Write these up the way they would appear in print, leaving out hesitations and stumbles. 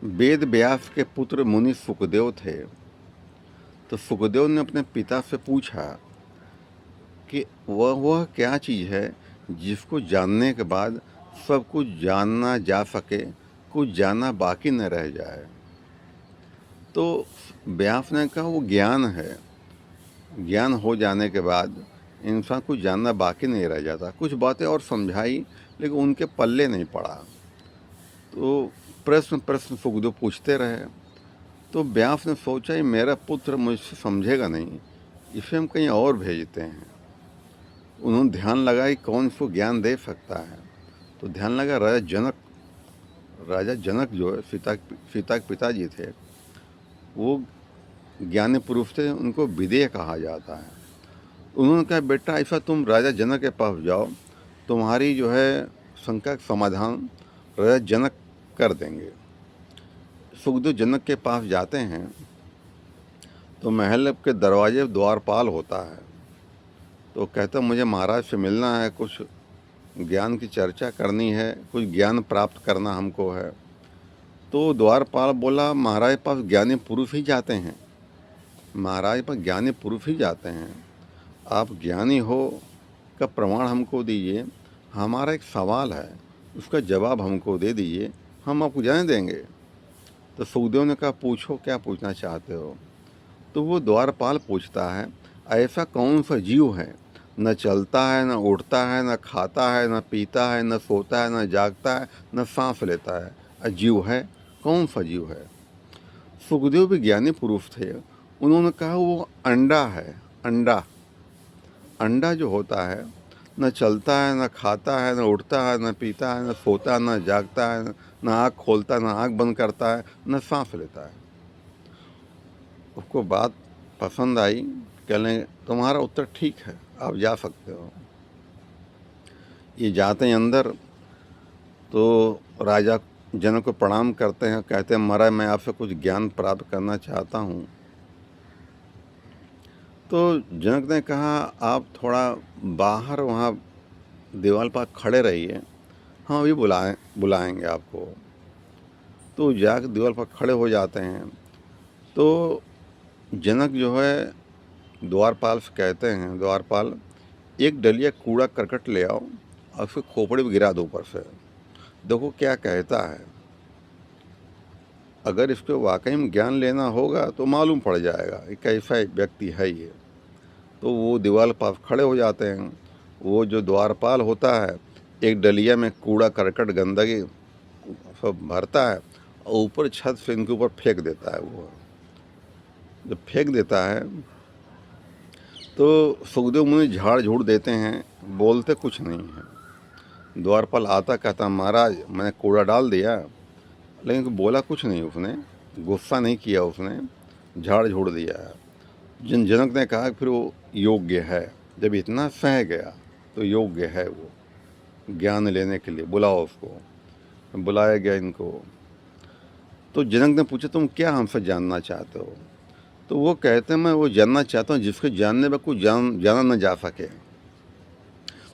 वेद व्यास के पुत्र मुनि सुखदेव थे। तो सुखदेव ने अपने पिता से पूछा कि वह क्या चीज़ है जिसको जानने के बाद सब कुछ जानना जा सके, कुछ जानना बाकी न रह जाए। तो व्यास ने कहा वो ज्ञान है। ज्ञान हो जाने के बाद इंसान कुछ जानना बाकी नहीं रह जाता। कुछ बातें और समझाई लेकिन उनके पल्ले नहीं पड़ा। तो प्रश्न प्रश्न सुखदेव पूछते रहे। तो व्यास ने सोचा ये मेरा पुत्र मुझसे समझेगा नहीं, इसे हम कहीं और भेजते हैं। उन्होंने ध्यान लगाया कि कौन इसको ज्ञान दे सकता है। तो ध्यान लगा राजा जनक जो है सीता के पिताजी थे, वो ज्ञानी पुरुष थे, उनको विदेह कहा जाता है। उन्होंने कहा बेटा ऐसा तुम राजा जनक के पास जाओ, तुम्हारी जो है शंका का समाधान राजा जनक कर देंगे। सुखदेव जनक के पास जाते हैं तो महल के दरवाजे द्वारपाल होता है। तो कहता मुझे महाराज से मिलना है, कुछ ज्ञान की चर्चा करनी है, कुछ ज्ञान प्राप्त करना हमको है। तो द्वारपाल बोला महाराज पास ज्ञानी पुरुष ही जाते हैं, महाराज पास ज्ञानी पुरुष ही जाते हैं, आप ज्ञानी हो का प्रमाण हमको दीजिए। हमारा एक सवाल है, उसका जवाब हमको दे दीजिए, हम आपको जाने देंगे। तो सुखदेव ने कहा पूछो क्या पूछना चाहते हो। तो वो द्वारपाल पूछता है ऐसा कौन सा जीव है न चलता है, न उड़ता है, न खाता है, न पीता है, न सोता है, न जागता है, न सांस लेता है, अजीव है, कौन सा जीव है। सुखदेव भी ज्ञानी पुरुष थे, उन्होंने कहा वो अंडा है। अंडा अंडा जो होता है न चलता है, न खाता है, न उड़ता है, न पीता है, न सोता है, न जागता है, न आँख खोलता है, न आँख बंद करता है, न सांस लेता है। उसको बात पसंद आई, कह लें तुम्हारा उत्तर ठीक है, आप जा सकते हो। ये जाते हैं अंदर तो राजा जनक को प्रणाम करते हैं, कहते हैं महाराज मैं आपसे कुछ ज्ञान प्राप्त करना चाहता हूँ। तो जनक ने कहा आप थोड़ा बाहर वहाँ दीवार पर खड़े रहिए, हाँ अभी बुलाएंगे आपको। तो जाकर दीवार पर खड़े हो जाते हैं। तो जनक जो है द्वारपाल से कहते हैं, द्वारपाल एक डलिया कूड़ा करकट ले आओ और उसको खोपड़ी में गिरा दो ऊपर से, देखो क्या कहता है। अगर इसको वाकई में ज्ञान लेना होगा तो मालूम पड़ जाएगा कि कैसा व्यक्ति है ये। तो वो दीवार पास खड़े हो जाते हैं। वो जो द्वारपाल होता है एक डलिया में कूड़ा करकट गंदगी सब भरता है और ऊपर छत से इनके ऊपर फेंक देता है। वो जब फेंक देता है तो सुखदेव मुनि झाड़ झूड़ देते हैं, बोलते कुछ नहीं है। द्वारपाल आता कहता महाराज मैंने कूड़ा डाल दिया, लेकिन बोला कुछ नहीं, उसने गुस्सा नहीं किया, उसने झाड़ झूड़ दिया है। जनक ने कहा फिर वो योग्य है, जब इतना सह गया तो योग्य है वो ज्ञान लेने के लिए, बुलाओ उसको। बुलाया गया इनको। तो जनक ने पूछा तुम क्या हमसे जानना चाहते हो। तो वो कहते हैं मैं वो जानना चाहता हूँ जिसके जानने में कुछ जाना न जा सके।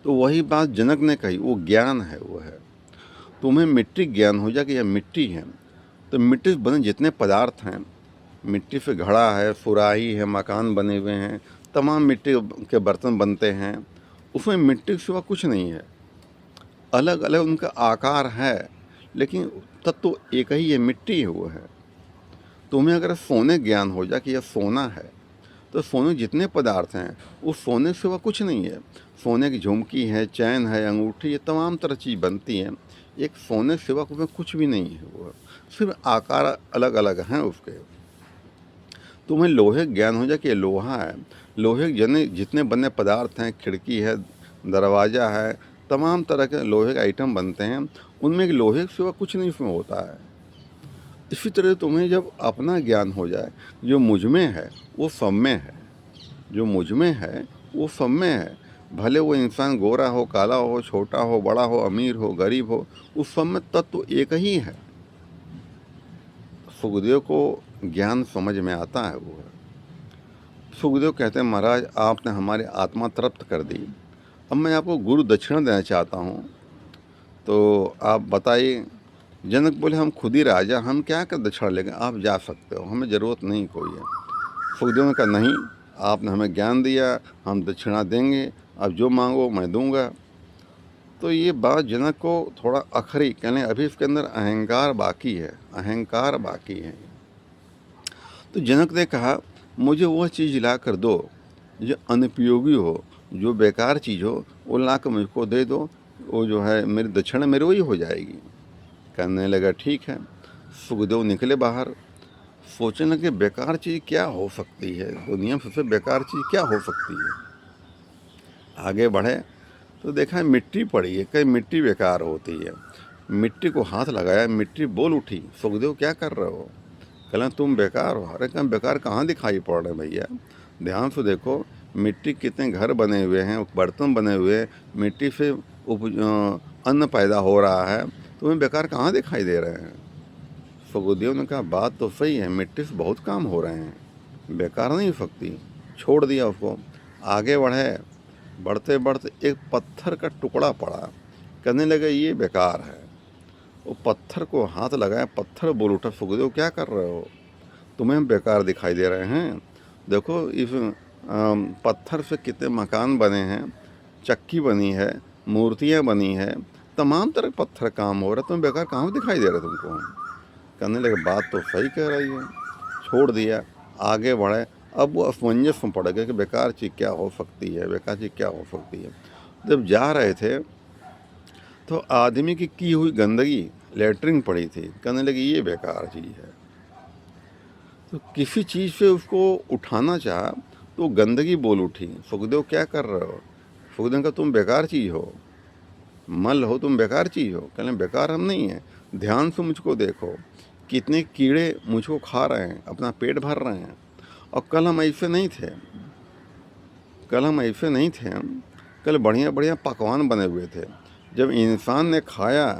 तो वही बात जनक ने कही, वो ज्ञान है, वो है। तुम्हें मिट्टी ज्ञान हो जाए कि यह मिट्टी है, तो मिट्टी से बने जितने पदार्थ हैं, मिट्टी से घड़ा है, सुराही है, मकान बने हुए हैं, तमाम मिट्टी के बर्तन बनते हैं, उसमें मिट्टी के सिवा कुछ नहीं है। अलग अलग उनका आकार है लेकिन तत्व तो एक ही है, मिट्टी है, वो है। तुम्हें अगर सोने ज्ञान हो जाए कि यह सोना है, तो सोने जितने पदार्थ हैं वो सोने के सिवा कुछ नहीं है। सोने की झुमकी है, चैन है, अंगूठी, ये तमाम तरह चीज़ बनती हैं, एक सोने के सिवा उसमें कुछ भी नहीं है, वो सिर्फ आकार अलग अलग हैं उसके। तुम्हें लोहे ज्ञान हो जाए कि ये लोहा है, लोहे के जितने बने पदार्थ हैं, खिड़की है, दरवाज़ा है, तमाम तरह के लोहे के आइटम बनते हैं, उनमें एक लोहे के सिवा कुछ नहीं उसमें होता है। इसी तरह तुम्हें जब अपना ज्ञान हो जाए, जो मुझ में है वो सब में है, जो मुझ में है वो सब में है, भले वो इंसान गोरा हो, काला हो, छोटा हो, बड़ा हो, अमीर हो, गरीब हो, उस सब में तत्व एक ही है। सुखदेव को ज्ञान समझ में आता है वो है। सुखदेव कहते हैं महाराज आपने हमारी आत्मा तृप्त कर दी, अब मैं आपको गुरु दक्षिणा देना चाहता हूँ, तो आप बताइए जनक बोले हम खुद ही राजा, हम क्या कर दक्षिणा लेंगे, आप जा सकते हो, हमें ज़रूरत नहीं कोई है। सुखदेव ने कहा नहीं, आपने हमें ज्ञान दिया, हम दक्षिणा देंगे, अब जो मांगो मैं दूंगा। तो ये बात जनक को थोड़ा अखरी, कहने अभी इसके अंदर अहंकार बाकी है, अहंकार बाकी है। तो जनक ने कहा मुझे वह चीज़ ला कर दो जो अनुपयोगी हो, जो बेकार चीज़ हो, वो ला कर मुझको दे दो, वो जो है मेरी दक्षिणा मेरी वही हो जाएगी। कहने लगा ठीक है। सुखदेव निकले बाहर, सोचने लगे बेकार चीज़ क्या हो सकती है, दुनिया में सबसे बेकार चीज़ क्या हो सकती है। आगे बढ़े तो देखा मिट्टी पड़ी है, कहीं मिट्टी बेकार होती है। मिट्टी को हाथ लगाया, मिट्टी बोल उठी, सुखदेव क्या कर रहे हो। कहना तुम बेकार हो। अरे कहीं बेकार कहाँ दिखाई पड़ रहे भैया, ध्यान से देखो, मिट्टी कितने घर बने हुए हैं, बर्तन बने हुए हैं, मिट्टी से अन्न पैदा हो रहा है, तुम्हें बेकार कहाँ दिखाई दे रहे हैं। सुखदेव ने कहा बात तो सही है, मिट्टी से बहुत काम हो रहे हैं, बेकार नहीं हो सकती। छोड़ दिया उसको, आगे बढ़े। बढ़ते बढ़ते एक पत्थर का टुकड़ा पड़ा, कहने लगे ये बेकार है। वो पत्थर को हाथ लगाया, पत्थर बोल उठा सुखदेव क्या कर रहे हो, तुम्हें हम बेकार दिखाई दे रहे हैं। देखो इस पत्थर से कितने मकान बने हैं, चक्की बनी है, मूर्तियाँ बनी है, तमाम तरह के पत्थर काम हो रहा है, तुम्हें बेकार कहाँ दिखाई दे रहा है तुमको। कहने लगे बात तो सही कह रही है। छोड़ दिया, आगे बढ़े। अब वो असमंजस में पड़ गए कि बेकार चीज़ क्या हो सकती है, बेकार चीज़ क्या हो सकती है। जब जा रहे थे तो आदमी की हुई गंदगी लेटरिन पड़ी थी, कहने लगी ये बेकार चीज़ है। तो किसी चीज़ से उसको उठाना चाहा तो गंदगी बोल उठी, सुखदेव क्या कर रहे हो। सुखदेव ने कहा तुम बेकार चीज़ हो, मल हो, तुम बेकार चीज़ हो। कहने बेकार हम नहीं हैं, ध्यान से मुझको देखो, कितने कीड़े मुझको खा रहे हैं, अपना पेट भर रहे हैं। और कल हम ऐसे नहीं थे, कल हम ऐसे नहीं थे, हम कल बढ़िया बढ़िया पकवान बने हुए थे। जब इंसान ने खाया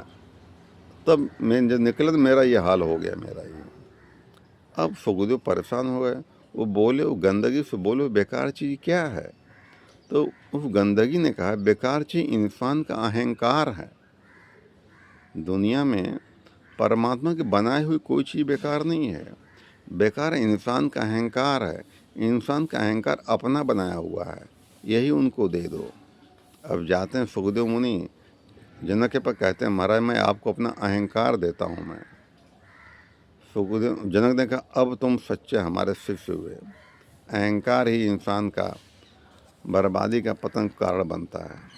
तब मैं जब निकला तो मेरा ये हाल हो गया, मेरा ये। अब सुखदेव परेशान हो गए, वो बोले, वो गंदगी से बोले बेकार चीज़ क्या है। तो उस गंदगी ने कहा बेकार चीज़ इंसान का अहंकार है। दुनिया में परमात्मा की बनाई हुई कोई चीज़ बेकार नहीं है, बेकार इंसान का अहंकार है। इंसान का अहंकार अपना बनाया हुआ है, यही उनको दे दो। अब जाते हैं सुखदेव मुनि जनक के पास, कहते हैं महाराज मैं आपको अपना अहंकार देता हूँ मैं। सुखदेव जनक ने कहा अब तुम सच्चे हमारे शिष्य हुए। अहंकार ही इंसान का बर्बादी का पतन कारण बनता है।